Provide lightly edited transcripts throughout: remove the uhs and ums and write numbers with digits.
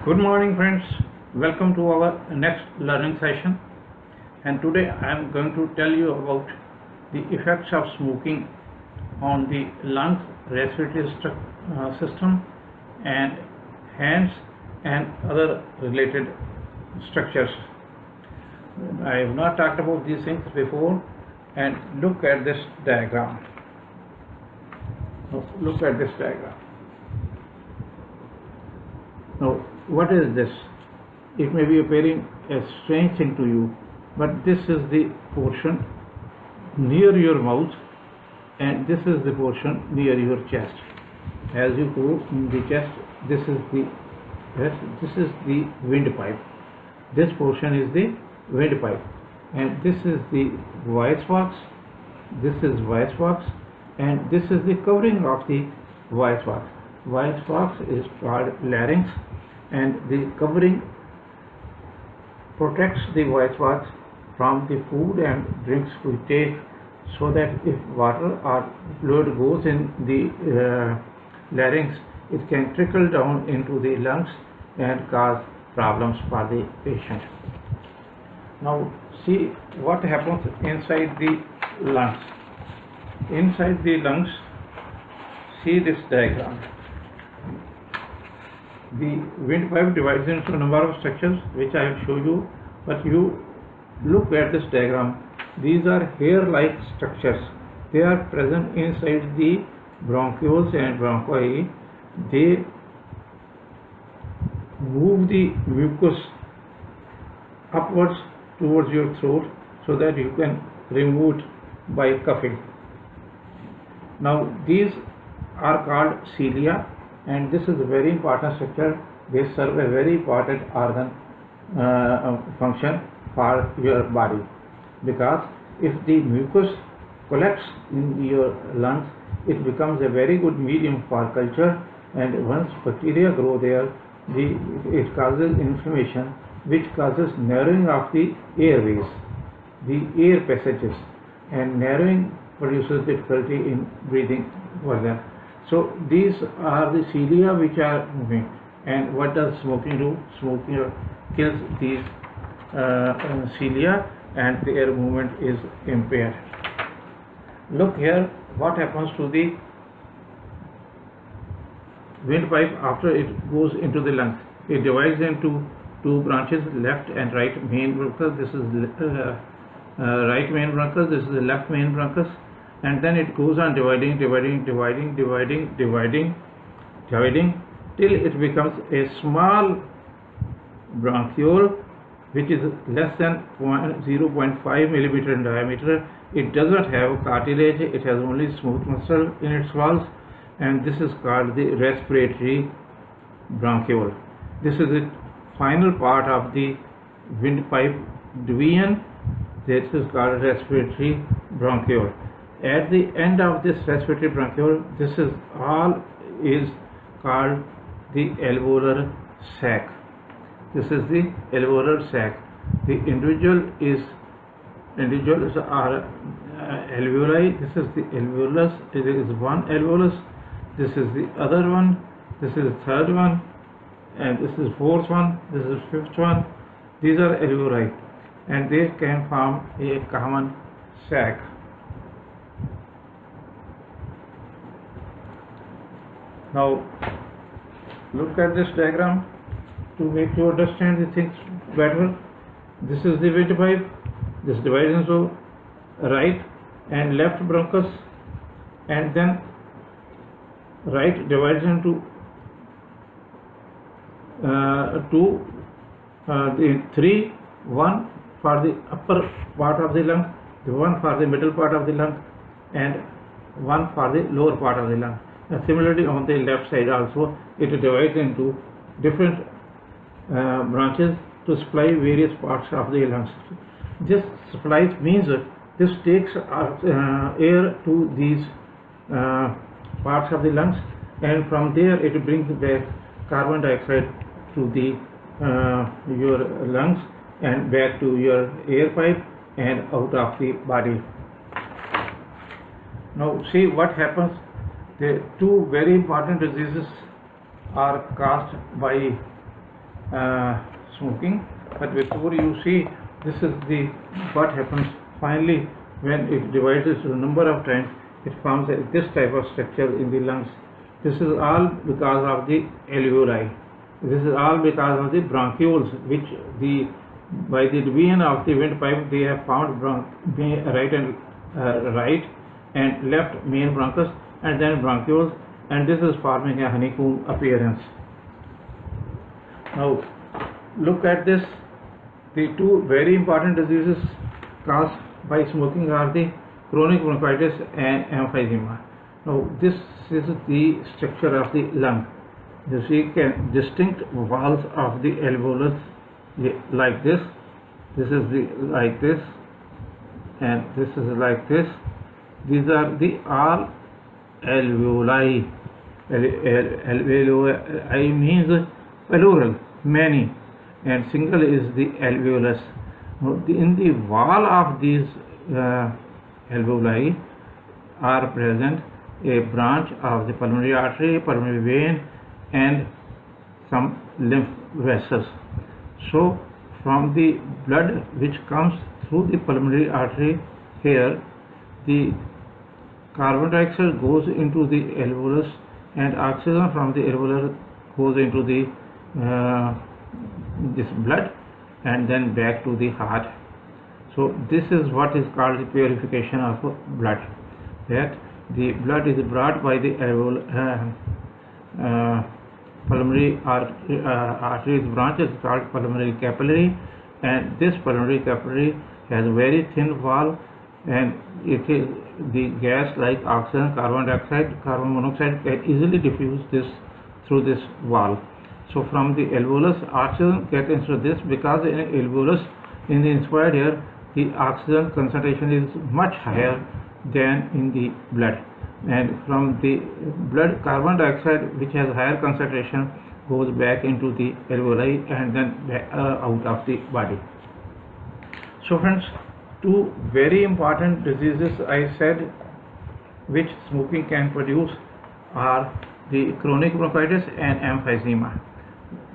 Good morning, friends. Welcome to our next learning session. And today I am going to tell you about the effects of smoking on the lungs, respiratory system, and hands and other related structures. I have not talked about these things before. And look at this diagram. Look at this diagram. Now, what is this? It may be appearing a strange thing to you, but this is the portion near your mouth, and this is the portion near your chest. As you go in the chest, this is the windpipe. This portion is the windpipe, and this is the voice box. This is voice box, and this is the covering of the voice box. Voice box is called larynx, and the covering protects the voice box from the food and drinks we take, so that if water or fluid goes in the larynx, it can trickle down into the lungs and cause problems for the patient. Now see what happens inside the lungs. Inside the lungs, see this diagram. The windpipe divides into a number of structures which I will show you, but you look at this diagram. These are hair-like structures. They are present inside the bronchioles and bronchi. They move the mucus upwards towards your throat so that you can remove it by coughing. Now these are called cilia, and this is a very important structure. They serve a very important organ function for your body, because if the mucus collects in your lungs, it becomes a very good medium for culture, and once bacteria grow there, it causes inflammation, which causes narrowing of the airways, the air passages, and narrowing produces difficulty in breathing further. So these are the cilia which are moving. And what does smoking do? Smoking kills these cilia, and their movement is impaired. Look here, what happens to the windpipe after it goes into the lungs. It divides into two branches, left and right main bronchus. This is right main bronchus, this is the left main bronchus, and then it goes on dividing till it becomes a small bronchiole which is less than 0.5 millimeter in diameter. It does not have cartilage, it has only smooth muscle in its walls, and this is called the respiratory bronchiole. This is the final part of the windpipe division. This is called respiratory bronchiole. At the end of this respiratory bronchiole, this is called the alveolar sac. This is the alveolar sac. The individuals are alveoli. This is the alveolus. It is one alveolus. This is the other one. This is the third one, and this is fourth one. This is fifth one. These are alveoli, and they can form a common sac. Now look at this diagram to make you understand the things better. This is the windpipe. This divides into right and left bronchus, and then right divides into three, one for the upper part of the lung, one for the middle part of the lung, and one for the lower part of the lung. And similarly on the left side also, it divides into different branches to supply various parts of the lungs. This supplies means this takes air to these parts of the lungs, and from there it brings back carbon dioxide to the your lungs and back to your air pipe and out of the body. Now see what happens. The two very important diseases are caused by smoking. But before you see, this is the what happens finally when it divides into a number of times. It forms this type of structure in the lungs. This is all because of the alveoli. This is all because of the bronchioles, which by the division of the windpipe they have found right and left main bronchus and then bronchioles, and this is forming a honeycomb appearance. Now look at this. The two very important diseases caused by smoking are the chronic bronchitis and emphysema. Now this is the structure of the lung. You see distinct walls of the alveolus like this. This is like this, and this is like this. These are the all alveoli. Alveoli means plural, many, and single is the alveolus. In the wall of these alveoli are present a branch of the pulmonary artery, pulmonary vein, and some lymph vessels. So from the blood which comes through the pulmonary artery here, the carbon dioxide goes into the alveolus and oxygen from the alveolus goes into the this blood and then back to the heart. So this is what is called the purification of blood, that the blood is brought by the pulmonary arteries branch is called pulmonary capillary, and this pulmonary capillary has a very thin wall, and it is the gas like oxygen, carbon dioxide, carbon monoxide can easily diffuse this through this wall. So from the alveolus, oxygen gets into this because in alveolus, in the inspired air, the oxygen concentration is much higher than in the blood, and from the blood, carbon dioxide, which has higher concentration, goes back into the alveoli and then out of the body. So friends, two very important diseases I said which smoking can produce are the chronic bronchitis and emphysema.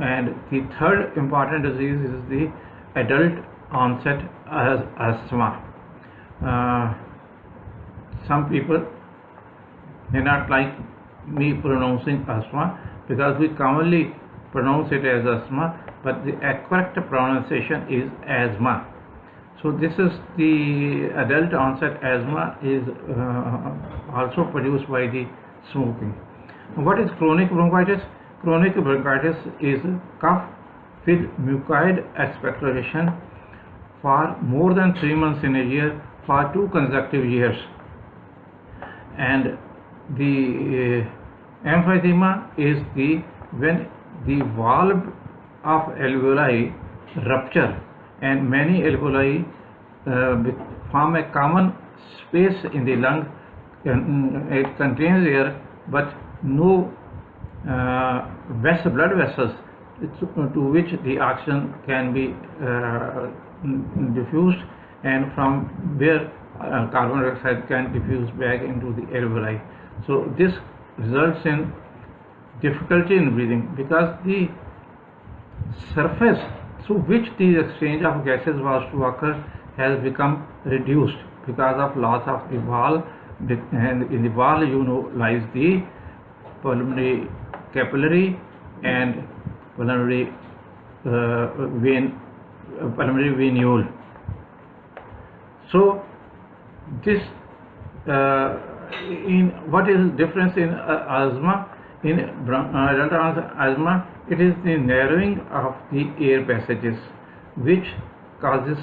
And the third important disease is the adult onset asthma. Some people may not like me pronouncing asthma because we commonly pronounce it as asthma, but the correct pronunciation is asthma. So this is the adult onset asthma is also produced by the smoking. What is chronic bronchitis? Chronic bronchitis is cough with mucoid expectoration for more than 3 months in a year for 2 consecutive years. And the emphysema is when the valve of alveoli rupture and many alveoli form a common space in the lung. It contains air but no blood vessels to which the oxygen can be diffused, and from where carbon dioxide can diffuse back into the alveoli. So this results in difficulty in breathing because the surface through which the exchange of gases was to occur has become reduced because of loss of the wall, and in the wall lies the pulmonary capillary and pulmonary venule. So this what is the difference in asthma? In adult asthma, it is the narrowing of the air passages which causes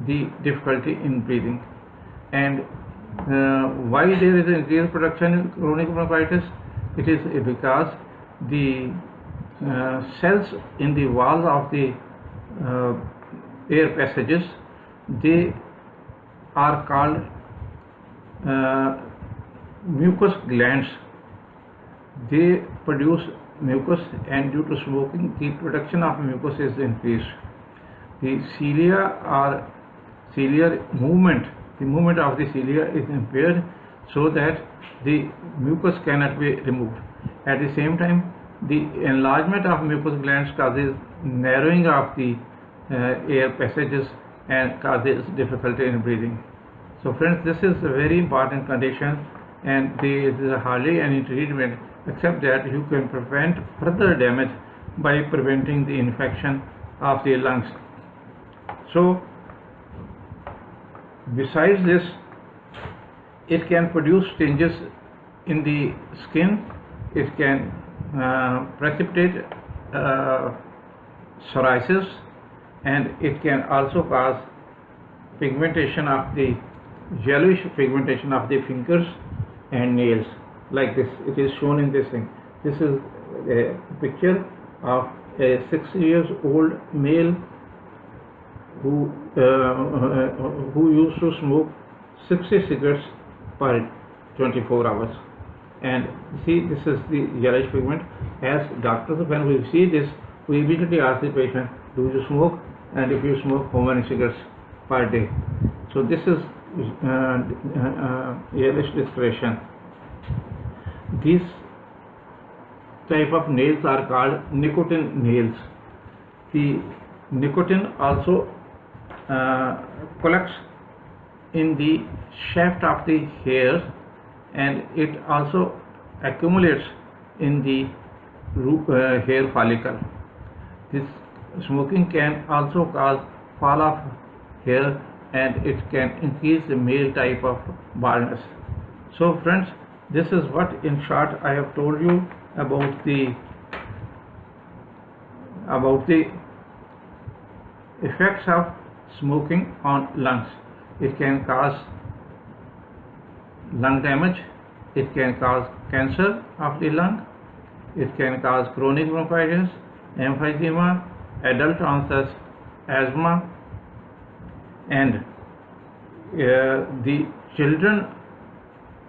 the difficulty in breathing. And why there is increased production in chronic bronchitis? It is because the cells in the walls of the air passages, they are called mucus glands. They produce mucus, and due to smoking the production of mucus is increased. The cilia or ciliar movement, the movement of the cilia is impaired so that the mucus cannot be removed. At the same time, The enlargement of mucous glands causes narrowing of the air passages and causes difficulty in breathing. So friends, this is a very important condition, and there is hardly any treatment except that you can prevent further damage by preventing the infection of the lungs. So besides this, it can produce changes in the skin. It can precipitate psoriasis, and it can also cause pigmentation of the yellowish pigmentation of the fingers and nails, like this. It is shown in this thing. This is a picture of a 6-year-old male who used to smoke 60 cigarettes per 24 hours. And see, this is the yellowish pigment. As doctors, when we see this, we immediately ask the patient, do you smoke? And if you smoke, how many cigarettes per day? So this is yellowish discoloration. These type of nails are called nicotine nails. The nicotine also collects in the shaft of the hair, and it also accumulates in the hair follicle. This smoking can also cause fall of hair, and it can increase the male type of baldness. So friends, this is what in short I have told you about the effects of smoking on lungs. It can cause lung damage, it can cause cancer of the lung, it can cause chronic bronchitis, emphysema, adult onset asthma, and the children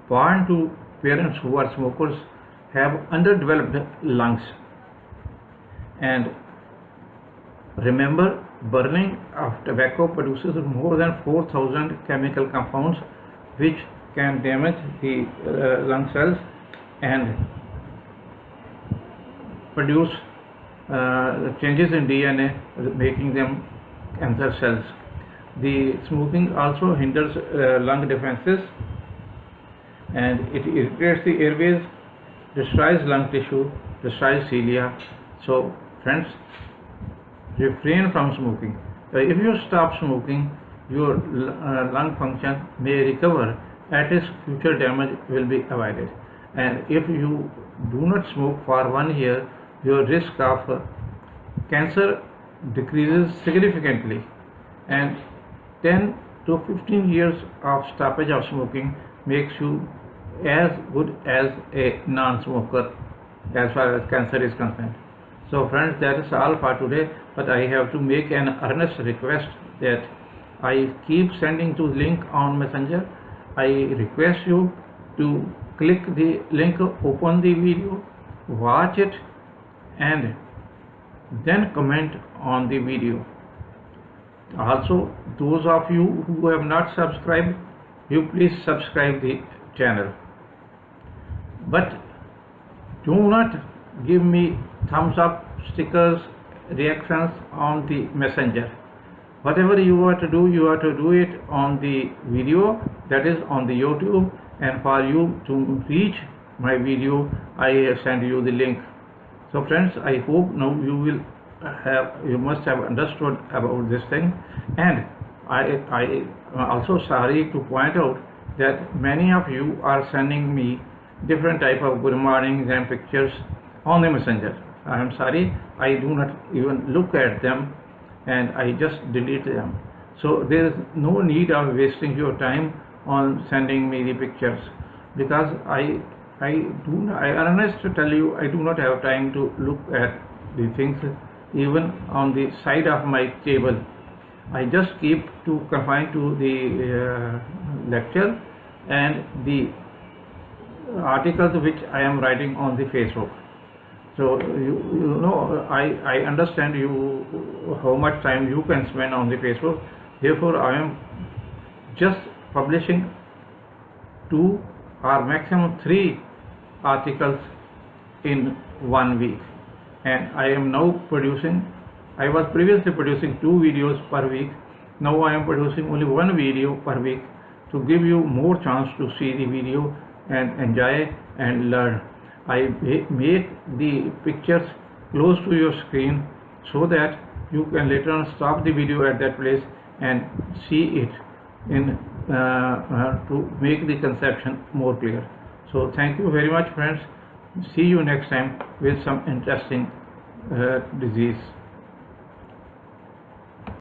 born to parents who are smokers have underdeveloped lungs. And remember, burning of tobacco produces more than 4,000 chemical compounds which can damage the lung cells and produce changes in DNA, making them cancer cells. The smoking also hinders lung defenses, and it irritates the airways, destroys lung tissue, destroys cilia. So friends, refrain from smoking. If you stop smoking, your lung function may recover, at least future damage will be avoided. And if you do not smoke for 1 year, your risk of cancer decreases significantly, and 10 to 15 years of stoppage of smoking makes you as good as a non-smoker as far as cancer is concerned. So friends, that is all for today, but I have to make an earnest request that I keep sending to link on Messenger. I request you to click the link, open the video, watch it, and then comment on the video. Also, those of you who have not subscribed, you please subscribe the channel. But do not give me thumbs up, stickers, reactions on the Messenger. Whatever you are to do, you are to do it on the video, that is on the YouTube, and for you to reach my video, I send you the link. So friends, I hope now you must have understood about this thing. And I also sorry to point out that many of you are sending me different type of good mornings and pictures on the Messenger. I am sorry, I do not even look at them, and I just delete them. So there is no need of wasting your time on sending me the pictures, because I honestly tell you, I do not have time to look at the things even on the side of my table. I just keep to confined to the lecture and the articles which I am writing on the Facebook. So you know, I understand you how much time you can spend on the Facebook. Therefore, I am just publishing 2 or maximum 3 articles in 1 week, and I am now producing. I was previously producing 2 videos per week. Now I am producing only 1 video per week to give you more chance to see the video and enjoy and learn. I make the pictures close to your screen so that you can later on stop the video at that place and see it in to make the conception more clear. So thank you very much, friends. See you next time with some interesting disease.